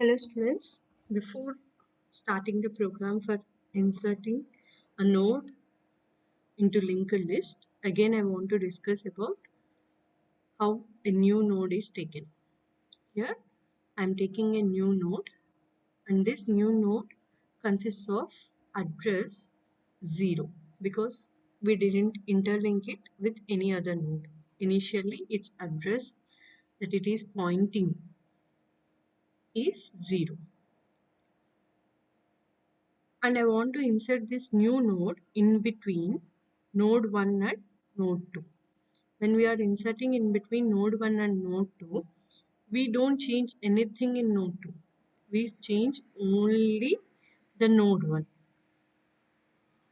Hello students, before starting the program for inserting a node into linked list, again I want to discuss about how a new node is taken. Here I am taking a new node and this new node consists of address 0 because we didn't interlink it with any other node. Initially its address that it is pointing is 0. And I want to insert this new node in between node 1 and node 2. When we are inserting in between node 1 and node 2, we don't change anything in node 2. We change only the node 1.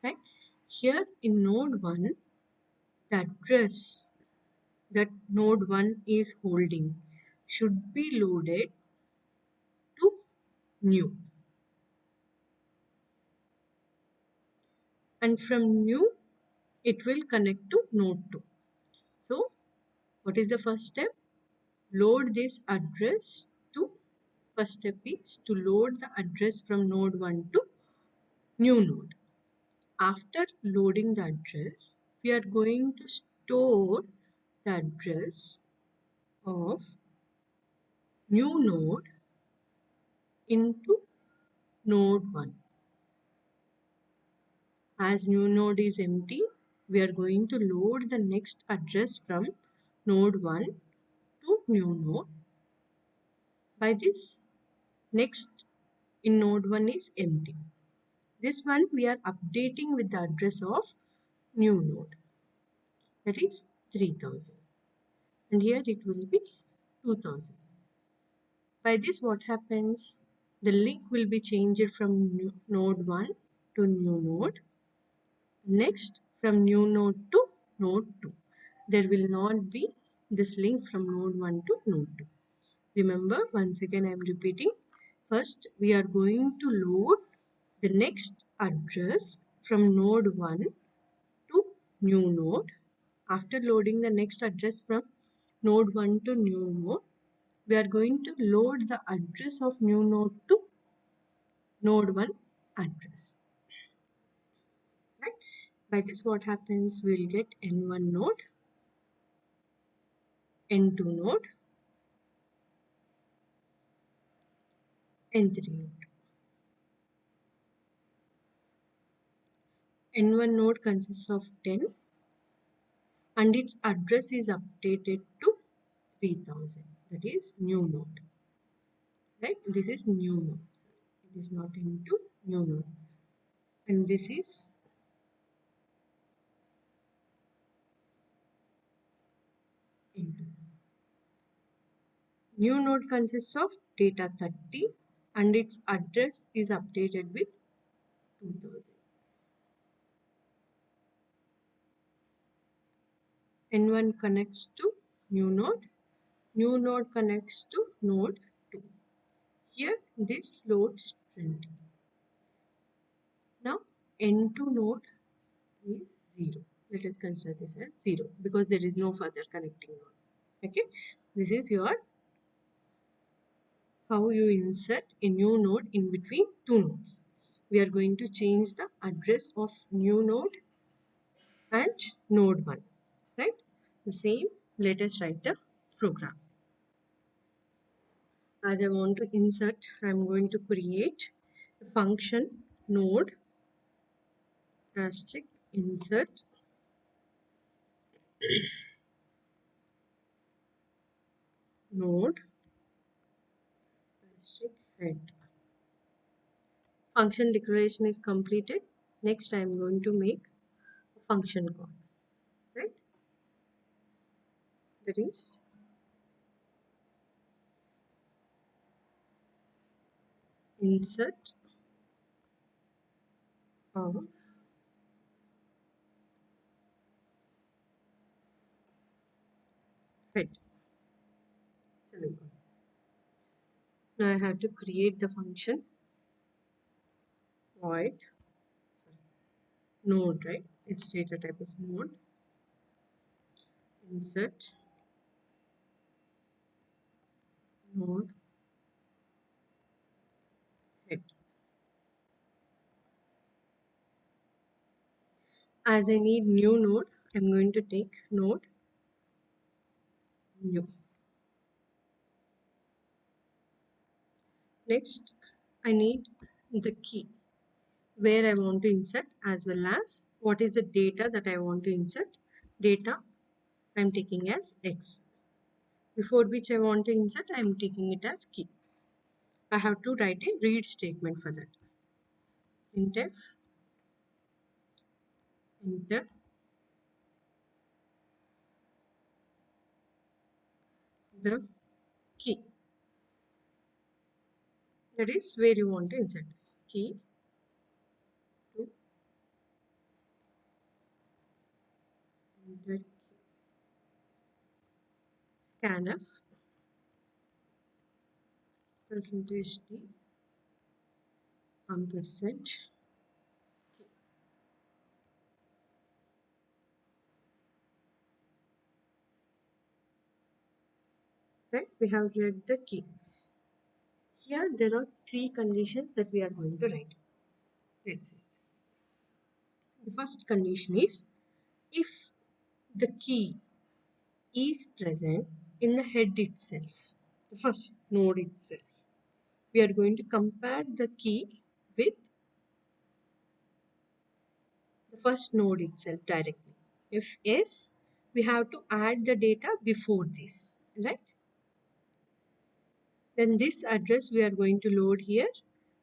Right? Here in node 1, the address that node 1 is holding should be loaded to new. And from new, it will connect to node 2. So, what is the first step? Load this address to first step is to load the address from node 1 to new node. After loading the address, we are going to store the address of new node into node 1. As new node is empty, we are going to load the next address from node 1 to new node. By this, next in node 1 is empty. This one we are updating with the address of new node, that is 3000, and here it will be 2000. By this what happens? The link will be changed from node 1 to new node. Next from new node to node 2. There will not be this link from node 1 to node 2. Remember, once again I am repeating. First we are going to load the next address from node 1 to new node. After loading the next address from node 1 to new node, we are going to load the address of new node to node 1 address. Right? By this what happens? We will get n1 node, n2 node, n3 node. n1 node consists of 10 and its address is updated to 3000. That is new node. Right? This is new node. It is not into new node. And this is into. New node consists of data 30 and its address is updated with 2000. N1 connects to new node connects to node 2. Here this loads 20. Now N2 node is 0. Let us consider this as 0 because there is no further connecting node. Okay, this is your how you insert a new node in between two nodes. We are going to change the address of new node and node 1. Right? The same, let us write the program. As I want to insert, I am going to create a function node asterisk insert node asterisk head. Function declaration is completed. Next, I am going to make a function call. Right? That is insert of head. Semicolon. Now I have to create the function void node, right? Its data type is node. Insert node As I need new node, I'm going to take node new. Next, I need the key where I want to insert as well as what is the data that I want to insert. Data I'm taking as X. Before which I want to insert, I'm taking it as key. I have to write a read statement for that. Printf enter the key. That is where you want to insert key to enter scanf percentage d ampersand. Right, we have read the key. Here there are three conditions that we are going to write. Let's see this. The first condition is if the key is present in the head itself, the first node itself. We are going to compare the key with the first node itself directly. If yes, we have to add the data before this, right? Then this address we are going to load here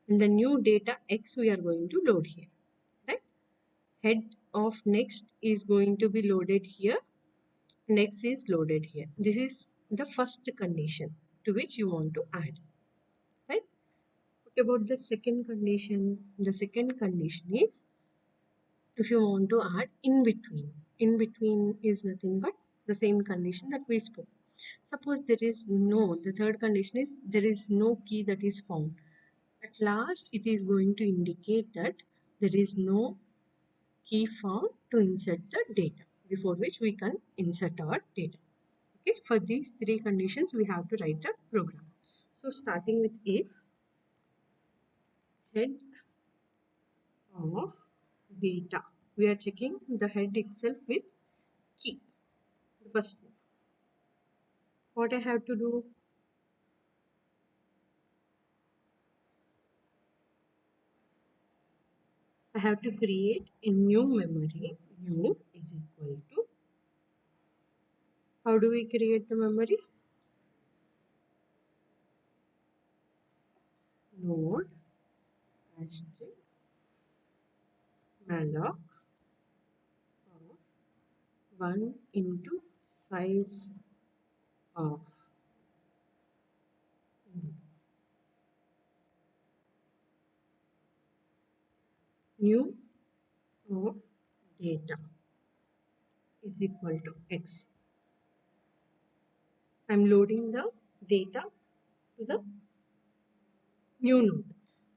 and the new data X we are going to load here, right? Head of next is going to be loaded here. Next is loaded here. This is the first condition to which you want to add, right? What about the second condition? The second condition is if you want to add in between. In between is nothing but the same condition that we spoke. Suppose there is no, the third condition is there is no key that is found. At last, it is going to indicate that there is no key found to insert the data before which we can insert our data. Okay, for these three conditions, we have to write the program. So starting with if head of data, we are checking the head itself with key. The first one. What I have to do? I have to create a new memory. New is equal to, how do we create the memory? Node asterisk malloc of 1 into size of new of data is equal to X. I'm loading the data to the new node.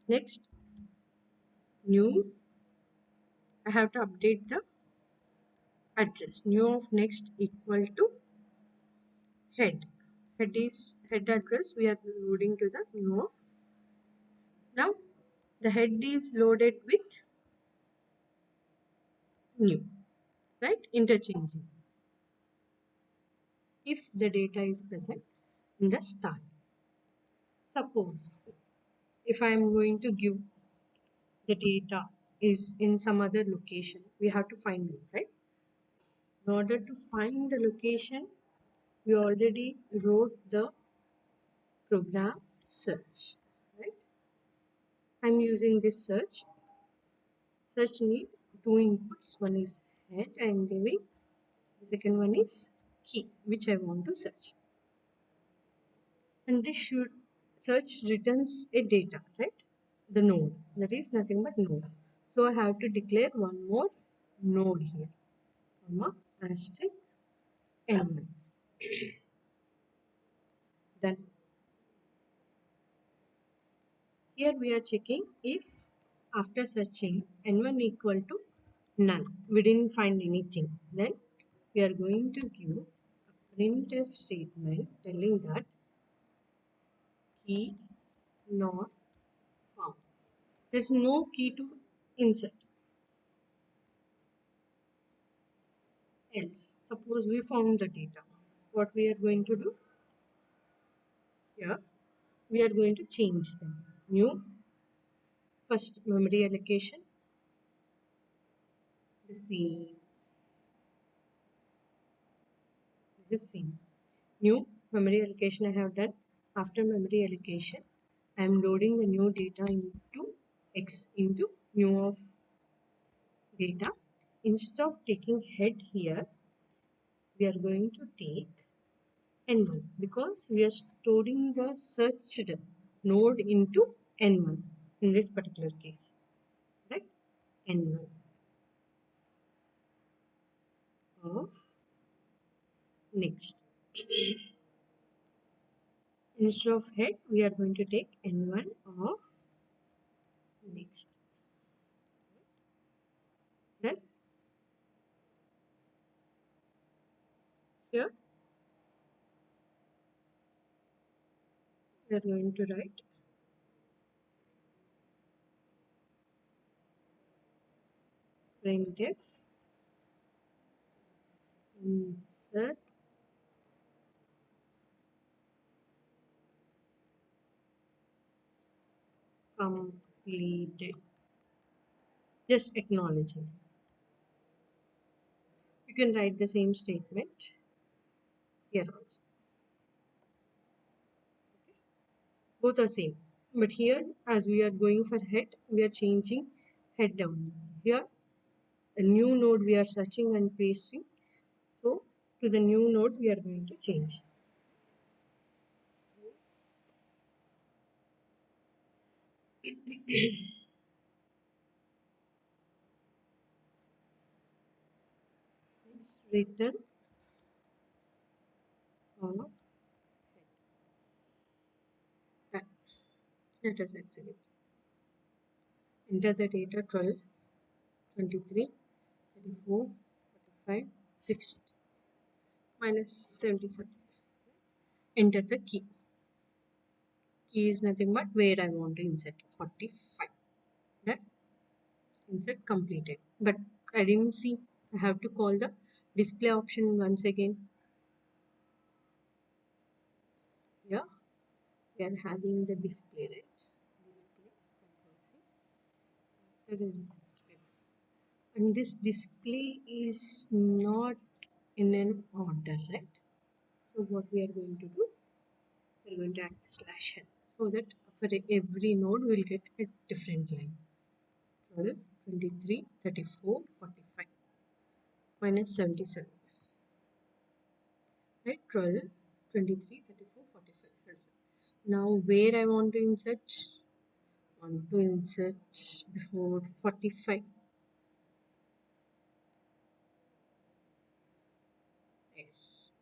Next, new, I have to update the address. New of next equal to head. Head is head address. We are loading to the new of. Now the head is loaded with new, right? Interchanging. If the data is present in the start. Suppose if I am going to give the data is in some other location, we have to find it, right? In order to find the location, we already wrote the program search, right? I'm using this search. Search need two inputs. One is head I am giving. The second one is key, which I want to search. And this should search returns a data, right? The node. That is nothing but node. So I have to declare one more node here, comma asterisk n1. Then here we are checking if after searching n1 equal to null, we didn't find anything. Then we are going to give a printf statement telling that key not found. There's no key to insert. else. Suppose we found the data. What we are going to do here, we are going to change them. New, first memory allocation, the same, the same. New memory allocation I have done. After memory allocation, I am loading the new data into X into new of data. Instead of taking head here, we are going to take N1 because we are storing the searched node into N1 in this particular case, right? N1 of next. Instead of head, we are going to take N1 of next. Then here we are going to write printf insert completed. Just acknowledging. You can write the same statement here also. Both are same. But here, as we are going for head, we are changing head down. Here, a new node we are searching and pasting. So, to the new node we are going to change. Return on that. Let us exit. Enter the data 12, 23, 34, 45, 60 minus 77. Enter the key. Key is nothing but where I want to insert 45. That insert completed. But I didn't see. I have to call the display option once again. Yeah, we are having the display, right? Display. And this display is not in an order, right? So what we are going to do, we are going to add slash n so that for every node we'll get a different line. 12, 23, 34, 45 minus 77. Right? 12, 23, 34, 45. Now where I want to insert? Want to insert before 45. Yes.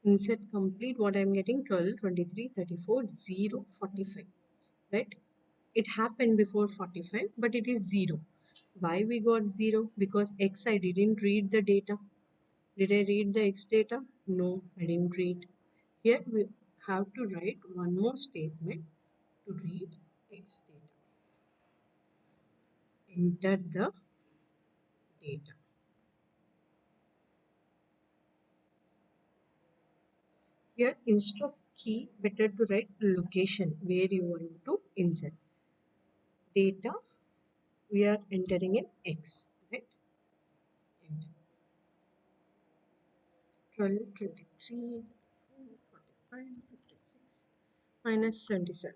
Insert complete. What I'm getting 12, 23, 34, 0, 45. Right? It happened before 45, but it is 0. Why we got 0? Because X I didn't read the data. Did I read the X data? No, I didn't read. Here we have to write one more statement to read X data. Enter the data. Here instead of key, better to write location where you want to insert. Data, we are entering in X, right? Enter. 12, 23, 45, 56, minus 77.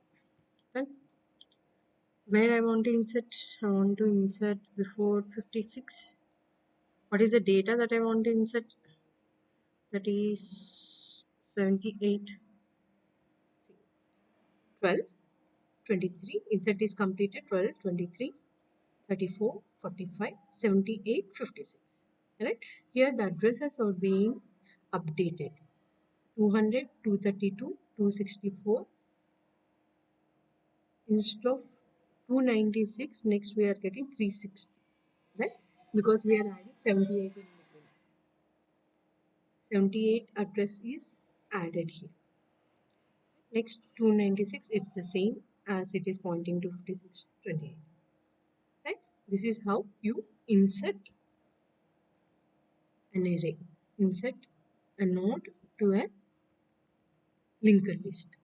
Then where I want to insert, I want to insert before 56. What is the data that I want to insert? That is 78. 12, 23. Insert is completed. 12, 23, 34, 45, 78, 56. Right? Here the addresses are being updated. 200, 232, 264. Instead of 296, next we are getting 360. Right? Because we are adding 78 in between. 78 address is added here. Next 296 is the same as it is pointing to 5628. Right? This is how you insert an array. Insert a node to a linked list.